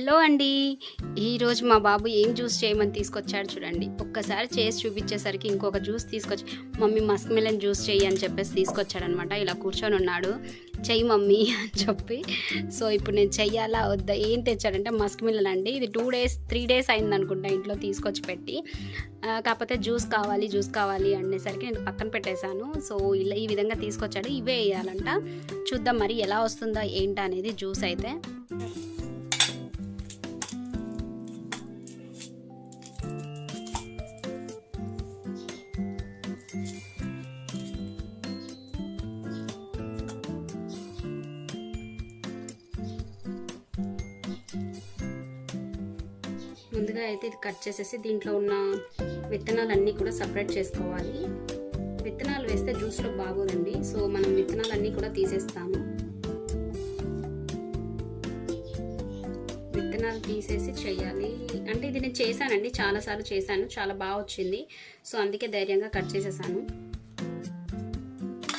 Hello అండి. ఈరోజు మా బాబు ఏం జ్యూస్ చేయమని తీసుకొచ్చాడు చూడండి. ఒక్కసారి చేసి చూపించేసరికి ఇంకొక జ్యూస్ తీసుకొచ్చి మమ్మీ మస్క్ మిలన్ జ్యూస్ చెయ్యి అని చెప్పేసి తీసుకొచ్చాడనమాట. ఇలా కూర్చొని ఉన్నాడు, చెయ్యి మమ్మీ అని చెప్పి. సో ఇప్పుడు నేను చెయ్యాలా వద్దా, ఏం తెచ్చాడంటే మస్క్ మిలన్ అండి. ఇది 3 డేస్ అయింది అనుకుంటా ఇంట్లో తీసుకొచ్చి పెట్టి. కాకపోతే జ్యూస్ కావాలి అనేసరికి నేను పక్కన పెట్టేశాను. సో ఇలా ఈ విధంగా తీసుకొచ్చాడు. ఇవే వేయాలంట. చూద్దాం మరి ఎలా వస్తుందా ఏంటా అనేది జ్యూస్ అయితే. ముందుగా అయితే ఇది కట్ చేసేసి దీంట్లో ఉన్న విత్తనాలన్నీ కూడా సపరేట్ చేసుకోవాలి. విత్తనాలు వేస్తే జ్యూస్లో బాగోదండి. సో మనం విత్తనాలన్నీ కూడా తీసేస్తాము. విత్తనాలు తీసేసి చేయాలి. అంటే ఇది నేను చేశానండి, చాలాసార్లు చేశాను, చాలా బాగా వచ్చింది. సో అందుకే ధైర్యంగా కట్ చేసేసాను.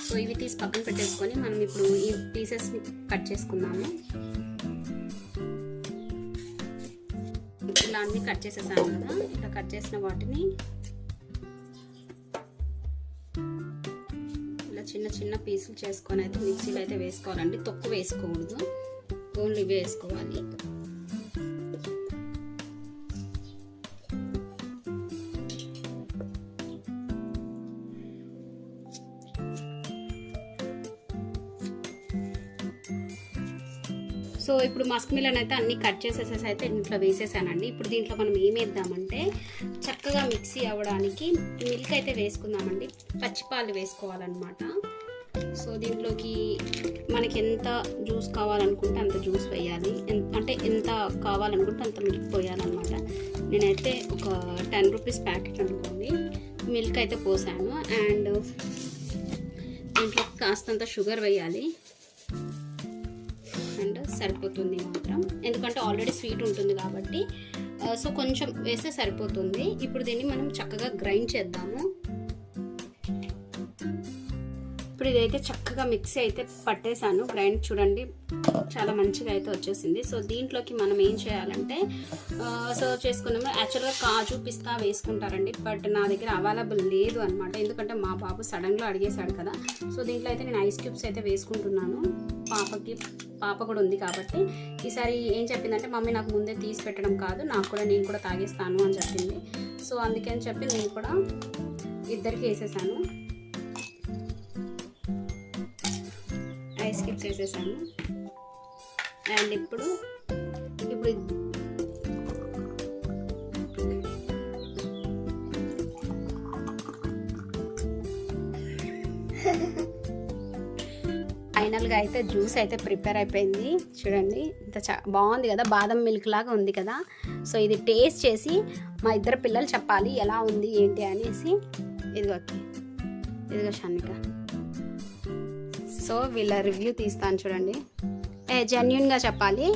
సో ఇవి తీసి పక్కన పెట్టేసుకొని మనం ఇప్పుడు ఈ పీసెస్ని కట్ చేసుకుందాము. ఇలా అన్ని కట్ చేసేసాను కదా. ఇలా కట్ చేసిన వాటిని ఇలా చిన్న చిన్న పీసులు చేసుకొని అయితే మిక్సీలో అయితే వేసుకోవాలండి. తొక్కు వేసుకోకూడదు, ఓన్లీ ఇవే వేసుకోవాలి. సో ఇప్పుడు మస్క్ మిలన్ అయితే అన్ని కట్ చేసేసేసి అయితే ఇంట్లో వేసేసానండి. ఇప్పుడు దీంట్లో మనం ఏం వేద్దామంటే చక్కగా మిక్సీ అవ్వడానికి మిల్క్ అయితే వేసుకుందామండి. పచ్చిపాలు వేసుకోవాలన్నమాట. సో దీంట్లోకి మనకి ఎంత జ్యూస్ కావాలనుకుంటే అంత జ్యూస్ వేయాలి. అంటే ఎంత కావాలనుకుంటే అంత మిల్క్ పోయాలన్నమాట. నేనైతే ఒక 10 రూపీస్ ప్యాకెట్ అనుకోండి మిల్క్ అయితే పోసాను. అండ్ దీంట్లో కాస్తంత షుగర్ వేయాలి. అండ్ సరిపోతుంది మాత్రం, ఎందుకంటే ఆల్రెడీ స్వీట్ ఉంటుంది కాబట్టి. సో కొంచెం వేస్తే సరిపోతుంది. ఇప్పుడు దీన్ని మనం చక్కగా గ్రైండ్ చేద్దాము. ఇప్పుడు ఇదైతే చక్కగా మిక్సీ అయితే పట్టేశాను. గ్రైండ్ చూడండి చాలా మంచిగా అయితే వచ్చేసింది. సో దీంట్లోకి మనం ఏం చేయాలంటే సర్వ్ చేసుకున్నాము. యాక్చువల్గా కాజు పిస్తా వేసుకుంటారండి, బట్ నా దగ్గర అవైలబుల్ లేదు అనమాట. ఎందుకంటే మా బాబు సడన్గా అడిగేశాడు కదా. సో దీంట్లో అయితే నేను ఐస్ క్యూబ్స్ అయితే వేసుకుంటున్నాను. పాప కూడా ఉంది కాబట్టి. ఈసారి ఏం చెప్పిందంటే మమ్మీ నాకు ముందే తీసి పెట్టడం కాదు, నేను కూడా తాగేస్తాను అని చెప్పింది. సో అందుకని చెప్పి నేను కూడా ఇద్దరికి వేసేసాను. ఐస్ క్యూబ్స్ వేసేసాను. అండ్ ఇప్పుడు ఫైనల్గా అయితే జ్యూస్ అయితే ప్రిపేర్ అయిపోయింది. చూడండి ఇంత బాగుంది కదా, బాదం మిల్క్ లాగా ఉంది కదా. సో ఇది టేస్ట్ చేసి మా ఇద్దరు పిల్లలు చెప్పాలి ఎలా ఉంది ఏంటి అనేసి. ఇదిగో షానిక. సో వీళ్ళ రివ్యూ తీస్తాను చూడండి. జెన్యూన్గా చెప్పాలి.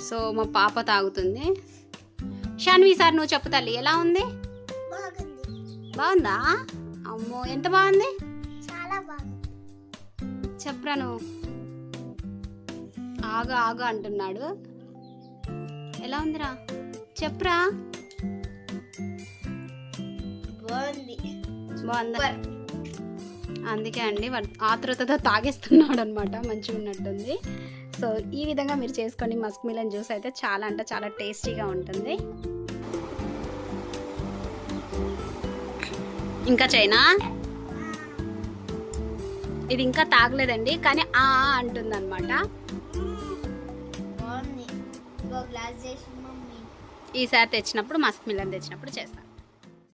సో మా పాప తాగుతుంది. షాన్వి సార్ నువ్వు చెప్పు తల్లి, ఎలా ఉంది? బాగుందా? అమ్మో ఎంత బాగుంది, చాలా బాగుంది. చెప్పరా నువ్వు. ఆగు అంటున్నాడు. ఎలా ఉందిరా చెప్పరా. బాగుందా? అందుకే అండి ఆతృతతో తాగేస్తున్నాడు అనమాట. మంచిగా ఉన్నట్టుంది. సో ఈ విధంగా మీరు చేసుకోండి. మస్క్ మిలన్ జ్యూస్ అయితే చాలా అంటే చాలా టేస్టీగా ఉంటుంది. ఇంకా చైనా ఇది ఇంకా తాగలేదండి, కానీ అంటుంది అనమాట. ఈసారి తెచ్చినప్పుడు మస్క్ మిలన్ తెచ్చినప్పుడు చేస్తాను.